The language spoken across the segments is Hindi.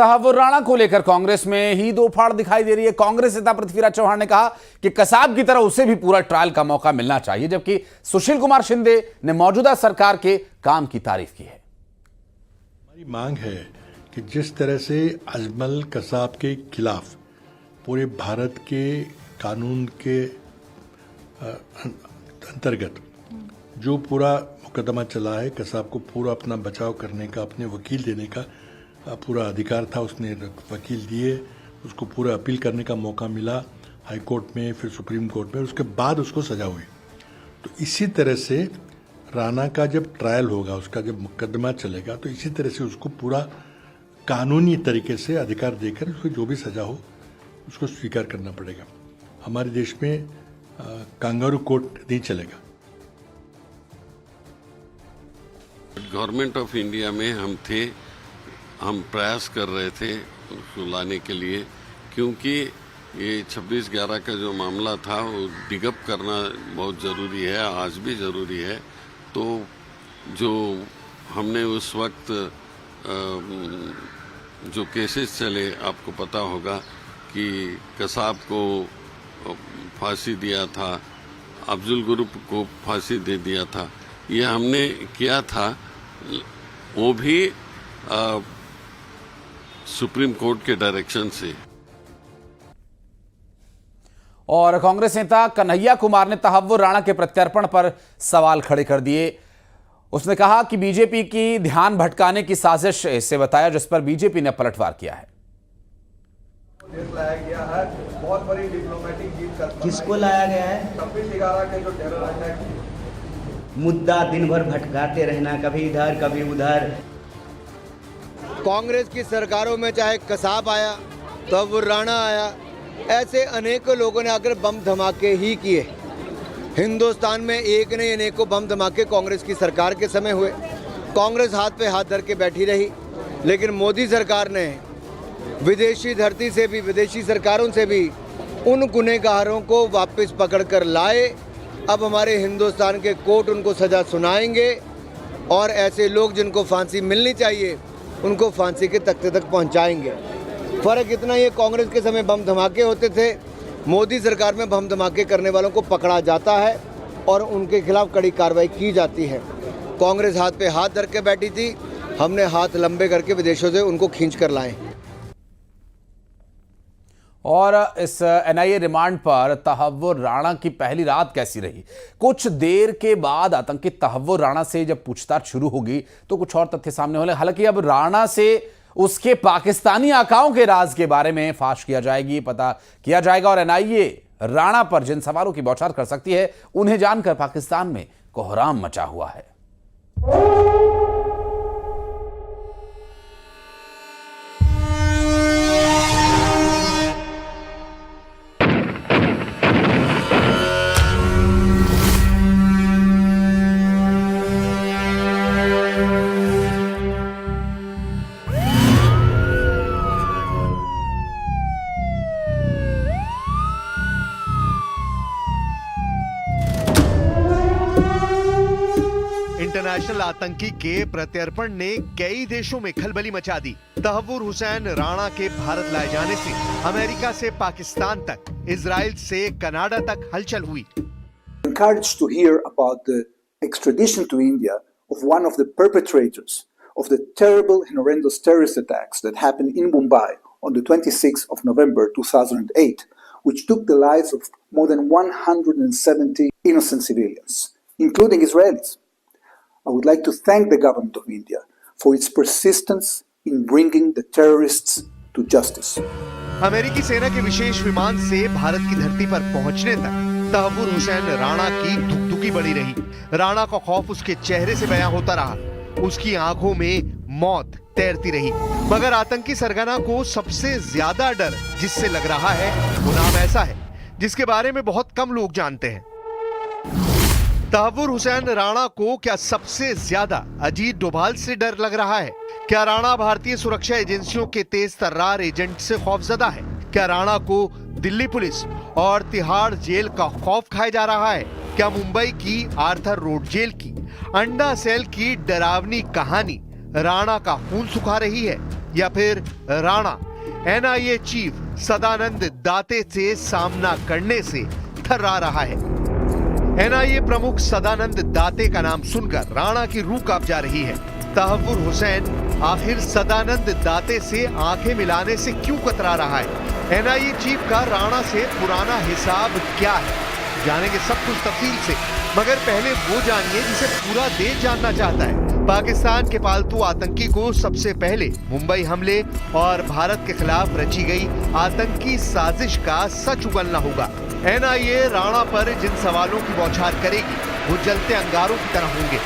तहव्वुर राणा को लेकर कांग्रेस में ही दो फाड़ दिखाई दे रही है। कांग्रेस नेता पृथ्वीराज चव्हाण ने कहा कि कसाब की तरह उसे भी पूरा ट्रायल का मौका मिलना चाहिए, जबकि सुशील कुमार शिंदे ने मौजूदा सरकार के काम की तारीफ की है। हमारी मांग है कि जिस तरह से अजमल कसाब के खिलाफ पूरे भारत के कानून के अंतर्गत जो पूरा मुकदमा चला है, कसाब को पूरा अपना बचाव करने का, अपने वकील देने का पूरा अधिकार था, उसने वकील दिए, उसको पूरा अपील करने का मौका मिला हाई कोर्ट में, फिर सुप्रीम कोर्ट में, उसके बाद उसको सजा हुई। तो इसी तरह से राणा का जब ट्रायल होगा, उसका जब मुकदमा चलेगा, तो इसी तरह से उसको पूरा कानूनी तरीके से अधिकार देकर उसको जो भी सजा हो उसको स्वीकार करना पड़ेगा। हमारे देश में कांगारू कोर्ट नहीं चलेगा। गवर्नमेंट ऑफ इंडिया में हम प्रयास कर रहे थे उसको लाने के लिए, क्योंकि ये 26/11 का जो मामला था वो डिगअप करना बहुत ज़रूरी है, आज भी ज़रूरी है। तो जो हमने उस वक्त जो केसेस चले, आपको पता होगा कि कसाब को फांसी दिया था, अफजल गुरु को फांसी दे दिया था, ये हमने किया था, वो भी सुप्रीम कोर्ट के डायरेक्शन से। और कांग्रेस नेता कन्हैया कुमार ने तहव्वुर राणा के प्रत्यर्पण पर सवाल खड़े कर दिए। उसने कहा कि बीजेपी की ध्यान भटकाने की साजिश इसे बताया, जिस पर बीजेपी ने पलटवार किया है। लाया गया है, बहुत बड़ी डिप्लोमेटिक जीत। किसको लाया गया है? 26/11 के जो टेरर अटैक, मुद्दा दिन भर भटकाते रहना, कभी इधर कभी उधर। कांग्रेस की सरकारों में चाहे कसाब आया, तहव्वुर राणा आया, ऐसे अनेकों लोगों ने आकर बम धमाके ही किए। हिंदुस्तान में एक नहीं अनेकों बम धमाके कांग्रेस की सरकार के समय हुए। कांग्रेस हाथ पे हाथ धर के बैठी रही, लेकिन मोदी सरकार ने विदेशी धरती से भी, विदेशी सरकारों से भी उन गुनहगारों को वापस पकड़ कर लाए। अब हमारे हिंदुस्तान के कोर्ट उनको सज़ा सुनाएंगे और ऐसे लोग जिनको फांसी मिलनी चाहिए उनको फांसी के तख्ते तक पहुंचाएंगे। फ़र्क इतना ही है, कांग्रेस के समय बम धमाके होते थे, मोदी सरकार में बम धमाके करने वालों को पकड़ा जाता है और उनके खिलाफ कड़ी कार्रवाई की जाती है। कांग्रेस हाथ पे हाथ धर के बैठी थी, हमने हाथ लंबे करके विदेशों से उनको खींच कर लाए। और इस एनआईए रिमांड पर तहव्वुर राणा की पहली रात कैसी रही? कुछ देर के बाद आतंकी तहव्वुर राणा से जब पूछताछ शुरू होगी तो कुछ और तथ्य सामने होने। हालांकि अब राणा से उसके पाकिस्तानी आकाओं के राज के बारे में फाश किया जाएगी, पता किया जाएगा, और एनआईए राणा पर जिन सवालों की बौछार कर सकती है उन्हें जानकर पाकिस्तान में कोहराम मचा हुआ है। इंटरनेशनल आतंकी के प्रत्यर्पण ने कई देशों में खलबली मचा दी। तहव्वुर हुसैन राणा के भारत लाए जाने से अमेरिका से पाकिस्तान तक, इजराइल से कनाडा तक हलचल हुई। Encouraged to hear about the extradition to India of one of the perpetrators of the terrible and horrendous terrorist attacks that happened in Mumbai on the 26th of November 2008, which took the lives of more than 170 innocent civilians, including Israelis. I would like to thank the government of India for its persistence in bringing the terrorists to justice. अमेरिकी सेना के विशेष विमान से भारत की धरती पर पहुंचने तक तहव्वुर हुसैन राणा की धुकधुकी बढ़ी रही। राणा का खौफ उसके चेहरे से बयां होता रहा, उसकी आंखों में मौत तैरती रही। मगर आतंकी सरगना को सबसे ज्यादा डर जिससे लग रहा है वो नाम ऐसा है जिसके बारे में बहुत कम लोग जानते हैं। तहव्वुर हुसैन राणा को क्या सबसे ज्यादा अजीत डोभाल से डर लग रहा है? क्या राणा भारतीय सुरक्षा एजेंसियों के तेज तर्रार एजेंट से खौफजदा है? क्या राणा को दिल्ली पुलिस और तिहाड़ जेल का खौफ खाया जा रहा है? क्या मुंबई की आर्थर रोड जेल की अंडा सेल की डरावनी कहानी राणा का खून सुखा रही है? या फिर राणा एनआईए चीफ सदानंद दाते से सामना करने से थर्रा रहा है। एनआईए प्रमुख सदानंद दाते का नाम सुनकर राणा की रूह कांप जा रही है। तहव्वुर हुसैन आखिर सदानंद दाते से आंखें मिलाने से क्यों कतरा रहा है? एनआईए चीफ का राणा से पुराना हिसाब क्या है? जानेंगे सब कुछ तफसील से, मगर पहले वो जानिए जिसे पूरा देश जानना चाहता है। पाकिस्तान के पालतू आतंकी को सबसे पहले मुंबई हमले और भारत के खिलाफ रची गई आतंकी साजिश का सच उगलना होगा। एनआईए राणा पर जिन सवालों की बौछार करेगी वो जलते अंगारों की तरह होंगे।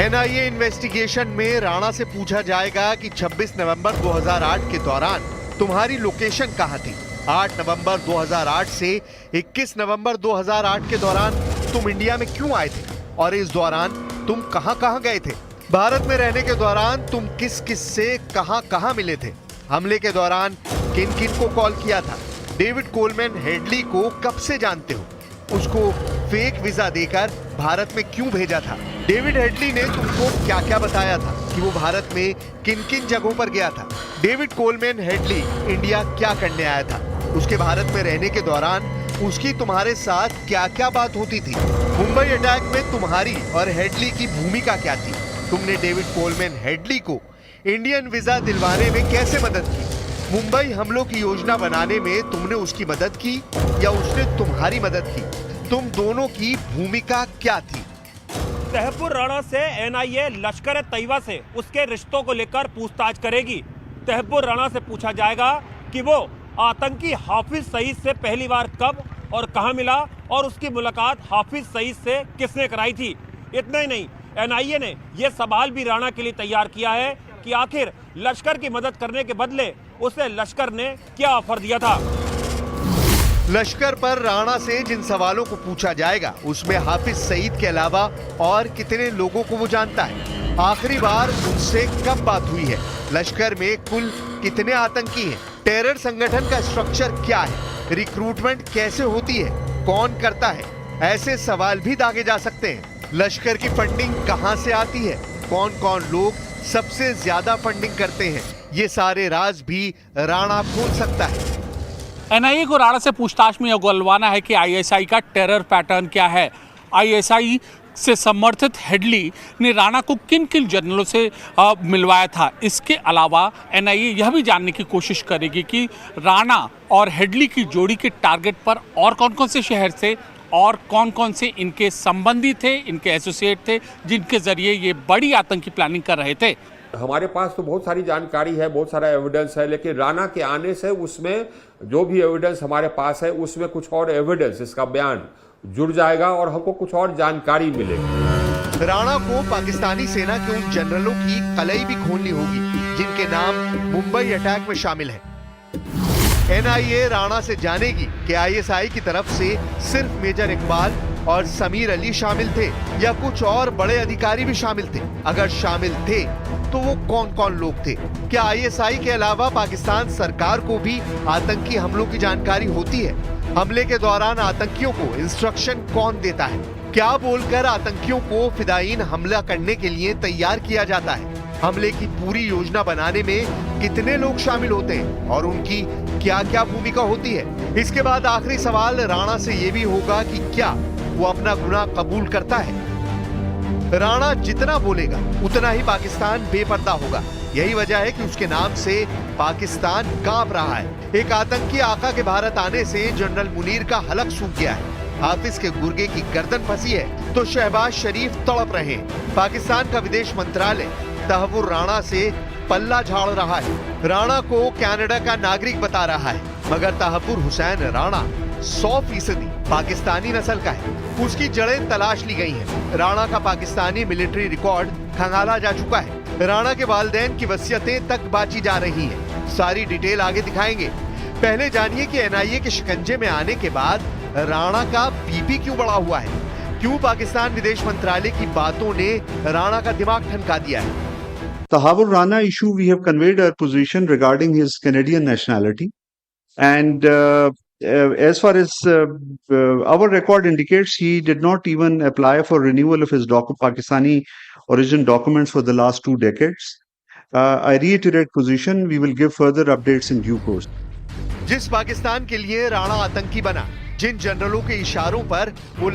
एनआईए इन्वेस्टिगेशन में राणा से पूछा जाएगा कि 26 नवंबर 2008 के दौरान तुम्हारी लोकेशन कहां थी? 8 नवंबर 2008 से 21 नवंबर 2008 के दौरान तुम इंडिया में क्यों आए थे और इस दौरान तुम कहां गए थे? भारत में रहने के दौरान तुम किस किस से कहां मिले थे? हमले के दौरान किन किन को कॉल किया था? डेविड कोलमैन हेडली को कब से जानते हो? उसको फेक वीजा देकर भारत में क्यों भेजा था? डेविड हेडली ने तुमको क्या क्या बताया था कि वो भारत में किन किन जगहों पर गया था? डेविड कोलमैन हेडली इंडिया क्या करने आया था? उसके भारत में रहने के दौरान उसकी तुम्हारे साथ क्या क्या बात होती थी? मुंबई अटैक में तुम्हारी और हेडली की भूमिका क्या थी? तुमने डेविड कोलमैन हेडली को इंडियन वीजा दिलवाने में कैसे मदद की? मुंबई हमलों की योजना बनाने में तुमने उसकी मदद की या उसने तुम्हारी मदद की? तुम दोनों की भूमिका क्या थी? तहव्वुर राणा से एनआईए लश्कर तैयबा से उसके रिश्तों को लेकर पूछताछ करेगी। तहव्वुर राणा से पूछा जाएगा कि वो आतंकी हाफिज सईद से पहली बार कब और कहां मिला और उसकी मुलाकात हाफिज सईद से किसने कराई थी। इतना ही नहीं, एनआईए ने यह सवाल भी राणा के लिए तैयार किया है कि आखिर लश्कर की मदद करने के बदले उसे लश्कर ने क्या ऑफर दिया था। लश्कर पर राणा से जिन सवालों को पूछा जाएगा उसमें हाफिज सईद के अलावा और कितने लोगों को वो जानता है? आखिरी बार उनसे कब बात हुई है? लश्कर में कुल कितने आतंकी हैं? टेरर संगठन का स्ट्रक्चर क्या है? रिक्रूटमेंट कैसे होती है? कौन करता है? ऐसे सवाल भी दागे जा सकते हैं। लश्कर की फंडिंग कहां से आती है? कौन कौन लोग सबसे ज्यादा फंडिंग करते हैं? ये सारे राज भी राणा खोल सकता है। एनआईए को राणा से पूछताछ में यह उगलवाना है कि आईएसआई का टेरर पैटर्न क्या है। आईएसआई से समर्थित हेडली ने राणा को किन किन जनरलों से मिलवाया था। इसके अलावा एनआईए यह भी जानने की कोशिश करेगी कि राणा और हेडली की जोड़ी के टारगेट पर और कौन कौन से शहर थे और कौन कौन से इनके संबंधी थे, इनके एसोसिएट थे, जिनके जरिए ये बड़ी आतंकी प्लानिंग कर रहे थे। हमारे पास तो बहुत सारी जानकारी है, बहुत सारा एविडेंस है, लेकिन राणा के आने से उसमें जो भी एविडेंस हमारे पास है उसमें कुछ और एविडेंस, इसका बयान जुड़ जाएगा और हमको कुछ और जानकारी मिलेगी। राणा को पाकिस्तानी सेना के उन जनरलों की कलई भी खोलनी होगी जिनके नाम मुंबई अटैक में शामिल है। एनआईए राणा से जानेगी कि आईएसआई की तरफ से सिर्फ मेजर इकबाल और समीर अली शामिल थे या कुछ और बड़े अधिकारी भी शामिल थे। अगर शामिल थे तो वो कौन कौन लोग थे? क्या आईएसआई के अलावा पाकिस्तान सरकार को भी आतंकी हमलों की जानकारी होती है? हमले के दौरान आतंकियों को इंस्ट्रक्शन कौन देता है? क्या बोलकर आतंकियों को फिदायीन हमला करने के लिए तैयार किया जाता है? हमले की पूरी योजना बनाने में कितने लोग शामिल होते हैं और उनकी क्या क्या भूमिका होती है? इसके बाद आखिरी सवाल राणा से ये भी होगा कि क्या वो अपना गुनाह कबूल करता है? राणा जितना बोलेगा उतना ही पाकिस्तान बेपर्दा होगा। यही वजह है कि उसके नाम से पाकिस्तान कांप रहा है। एक आतंकी आका के भारत आने से जनरल मुनीर का हलक सूख गया है, हाफिज के गुर्गे की गर्दन फंसी है तो शहबाज शरीफ तड़प रहे हैं। पाकिस्तान का विदेश मंत्रालय तहव्वुर राणा से पल्ला झाड़ रहा है। राणा को कनाडा का नागरिक बता रहा है, मगर तहव्वुर हुसैन राणा 100% पाकिस्तानी नस्ल का है। उसकी जड़ें तलाश ली गई हैं। राणा का पाकिस्तानी मिलिट्री रिकॉर्ड खंगाला जा चुका है। राणा के वालिदैन की वसीयतें तक बांची जा रही हैं। सारी डिटेल आगे दिखाएंगे। पहले जानिए कि एनआईए के शिकंजे में आने के बाद राणा का बीपी क्यों बढ़ा हुआ है? क्यों पाकिस्तान विदेश मंत्रालय की बातों ने राणा का दिमाग ठनका दिया है? Tahawwur Rana issue, we have conveyed our position regarding his Canadian nationality, and as far as our record indicates, he did not even apply for renewal of his Pakistani origin documents for the last 2 decades. I reiterate position. We will give further updates in due course. जिस पाकिस्तान के लिए राणा आतंकी बना, जिन जनरलों के इशारों पर वो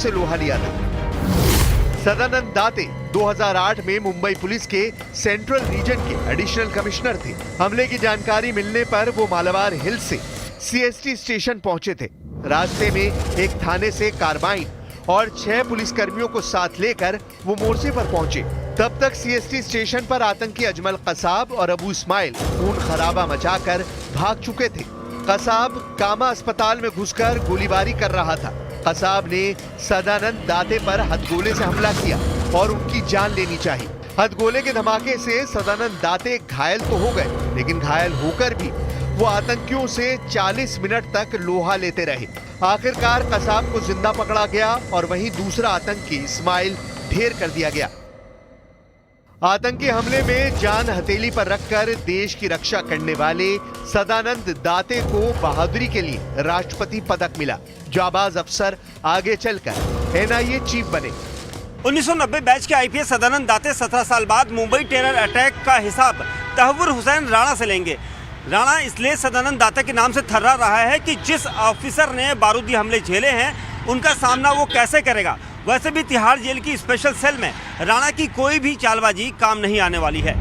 से लोहा लिया था। सदानंद दाते 2008 में मुंबई पुलिस के सेंट्रल रीजन के एडिशनल कमिश्नर थे। हमले की जानकारी मिलने पर वो मालाबार हिल से सीएसटी स्टेशन पहुंचे थे। रास्ते में एक थाने से कार्बाइन और 6 पुलिसकर्मियों को साथ लेकर वो मोर्चे पर पहुंचे। तब तक सीएसटी स्टेशन पर आतंकी अजमल कसाब और अबू इस्माइल खून खराबा मचाकर भाग चुके थे। कसाब कामा अस्पताल में घुसकर गोलीबारी कर रहा था। कसाब ने सदानंद दाते पर हथगोले से हमला किया और उनकी जान लेनी चाहिए। हथगोले के धमाके से सदानंद दाते घायल तो हो गए, लेकिन घायल होकर भी वो आतंकियों से 40 मिनट तक लोहा लेते रहे। आखिरकार कसाब को जिंदा पकड़ा गया और वहीं दूसरा आतंकी इस्माइल ढेर कर दिया गया। आतंकी हमले में जान हथेली पर रखकर देश की रक्षा करने वाले सदानंद दाते को बहादुरी के लिए राष्ट्रपति पदक मिला। जाबाज अफसर आगे चलकर एनआईए चीफ बने। 1990 बैच के आईपीएस सदानंद दाते 17 साल बाद मुंबई टेरर अटैक का हिसाब तहव्वुर हुसैन राणा से लेंगे। राणा इसलिए सदानंद दाते के नाम से थर्रा रहा है कि जिस ऑफिसर ने बारूदी हमले झेले हैं उनका सामना वो कैसे करेगा। वैसे भी तिहाड़ जेल की स्पेशल सेल में राणा की कोई भी चालबाजी काम नहीं आने वाली है।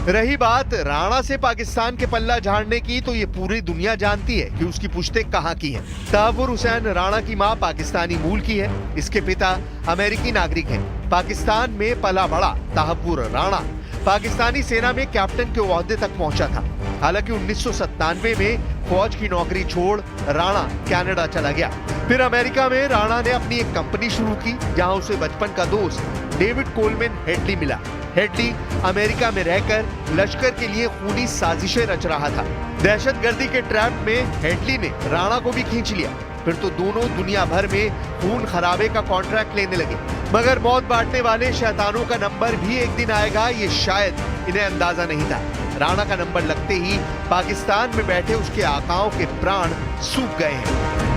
रही बात राणा से पाकिस्तान के पल्ला झाड़ने की, तो ये पूरी दुनिया जानती है कि उसकी पुश्तें कहाँ की हैं। तहव्वुर हुसैन राणा की मां पाकिस्तानी मूल की है, इसके पिता अमेरिकी नागरिक हैं। पाकिस्तान में पला बड़ा तहव्वुर राणा पाकिस्तानी सेना में कैप्टन के ओहदे तक पहुंचा था। हालांकि 1997 में फौज की नौकरी छोड़ राणा कनाडा चला गया। फिर अमेरिका में राणा ने अपनी एक कंपनी शुरू की, जहां उसे बचपन का दोस्त डेविड कोलमैन हेडली मिला। हेडली अमेरिका में रहकर लश्कर के लिए खूनी साजिशें रच रहा था। दहशतगर्दी के ट्रैप में हेडली ने राणा को भी खींच लिया। फिर तो दोनों दुनिया भर में खून खराबे का कॉन्ट्रैक्ट लेने लगे। मगर मौत बांटने वाले शैतानों का नंबर भी एक दिन आएगा, ये शायद इन्हें अंदाजा नहीं था। राणा का नंबर लगते ही पाकिस्तान में बैठे उसके आकाओं के प्राण सूख गए हैं।